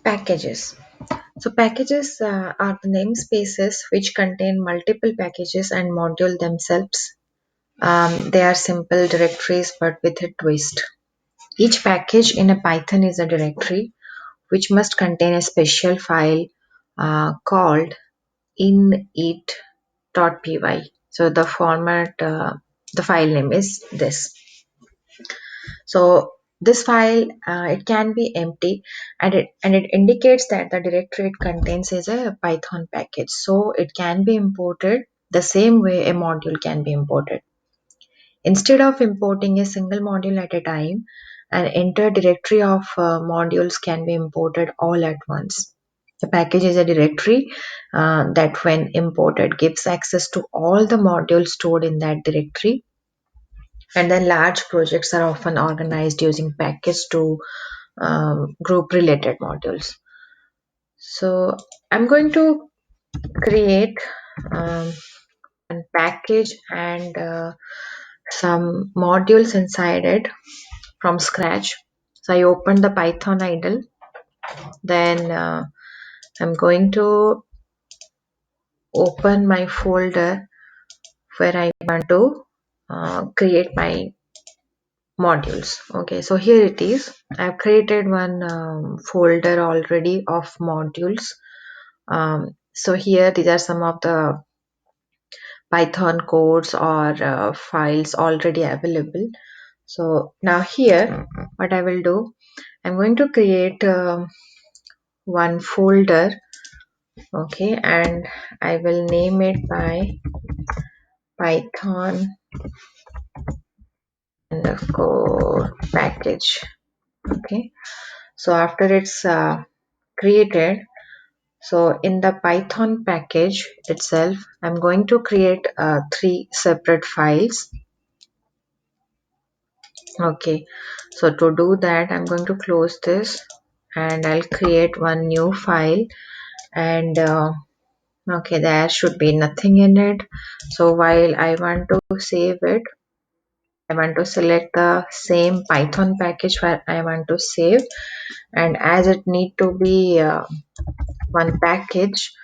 Packages. So packages are the namespaces which contain multiple packages and module themselves. They are simple directories but with a twist. Each package in a Python is a directory which must contain a special file called init.py. So the the file name is this. So this file, it can be empty, and it indicates that the directory it contains is a Python package. So it can be imported the same way a module can be imported. Instead of importing a single module at a time, an entire directory of modules can be imported all at once. The package is a directory that, when imported, gives access to all the modules stored in that directory. And then large projects are often organized using package to group related modules. So I'm going to create um, a package and some modules inside it from scratch. So I open the Python idle. Then I'm going to open my folder where I want to create my modules. Okay, so here it is. I've created one folder already of modules. So here these are some of the Python codes or files already available. So now here what I will do, I'm going to create one folder. Okay, and I will name it by Python underscore package. Okay, so after it's created, so in the Python package itself, I'm going to create three separate files. Okay, so to do that, I'm going to close this and I'll create one new file. And okay, there should be nothing in it. So while I want to save it, I want to select the same Python package where I want to save, and as it need to be one package,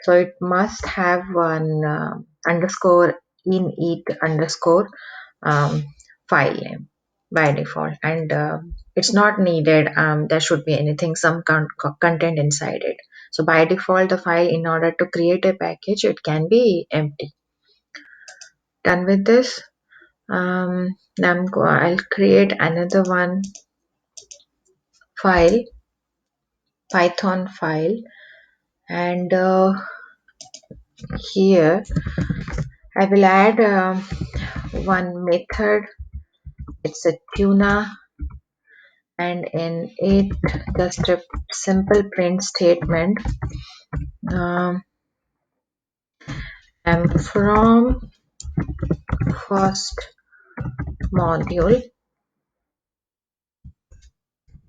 so it must have one underscore init underscore um, file name by default, and it's not needed. There should be anything, some content inside it. So by default, the file, in order to create a package, it can be empty. Done with this. Now I'll create another one file, Python file, and here I will add one method. It's a tuna, and in it just a simple print statement. I'm from first module.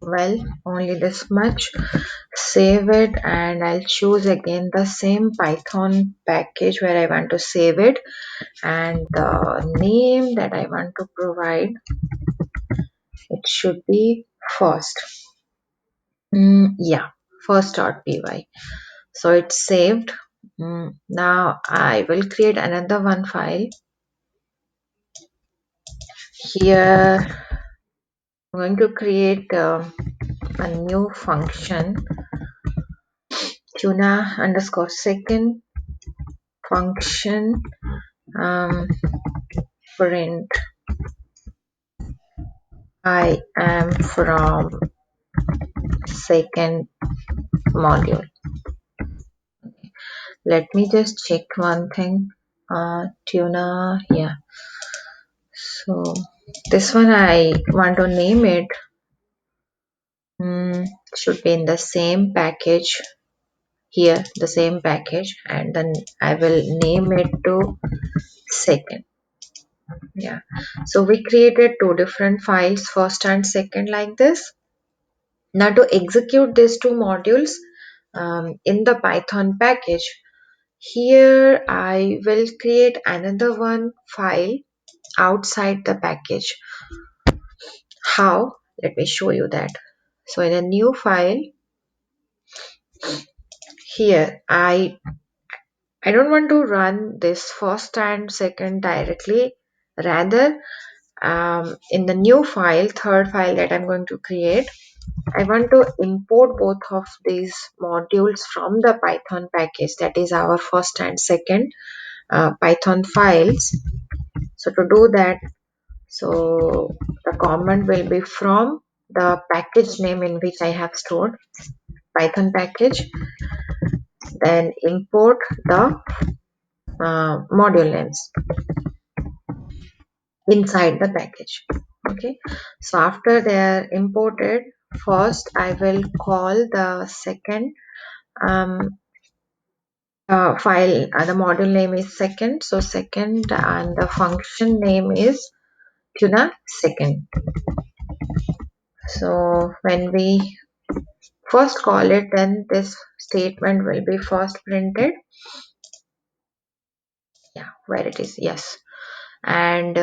Well, only this much. Save it, and I'll choose again the same Python package where I want to save it, and the name that I want to provide, it should be first. Yeah, first.py. So it's saved. Now I will create another one file. Here I'm going to create a new function, tuna underscore second function, print I am from second module. Let me just check one thing. Tuna, yeah. So this one I want to name it. Should be in the same package. Here, the same package, and then I will name it to second. Yeah. So we created two different files, first and second, like this. Now to execute these two modules in the Python package, here I will create another one file outside the package. How? Let me show you that. So in a new file, here I don't want to run this first and second directly. Rather, in the new file, third file that I'm going to create, I want to import both of these modules from the Python package, that is our first and second Python files. So to do that, so the command will be from the package name in which I have stored Python package, then import the module names inside the package. Okay, so after they are imported, first I will call the second file. The module name is second, so second, and the function name is tuna second. So when we first call it, then this statement will be first printed. Yeah, where it is, yes. And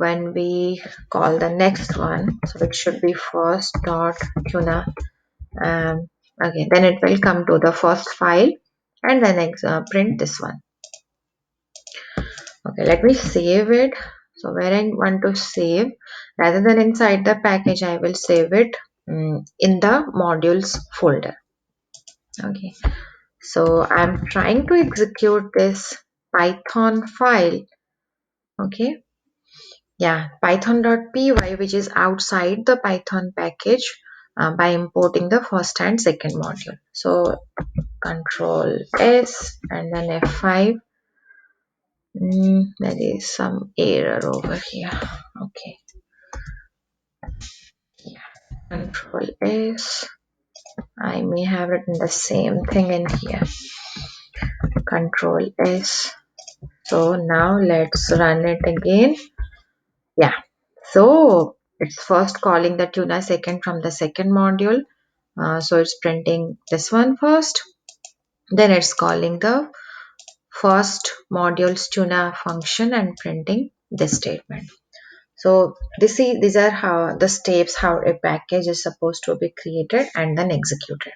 when we call the next one, so it should be first dot tuna. Okay, then it will come to the first file and then print this one. Okay, let me save it. So where I want to save, rather than inside the package, I will save it in the modules folder. Okay, so I'm trying to execute this Python file. Okay, yeah, python.py, which is outside the Python package, by importing the first and second module. So Control S and then F5. There is some error over here. Okay, Control S. I may have written the same thing in here. Control S. So now let's run it again. Yeah. So it's first calling the tuna second from the second module. So it's printing this one first. Then it's calling the first module's tuna function and printing this statement. So these are how the steps how a package is supposed to be created and then executed.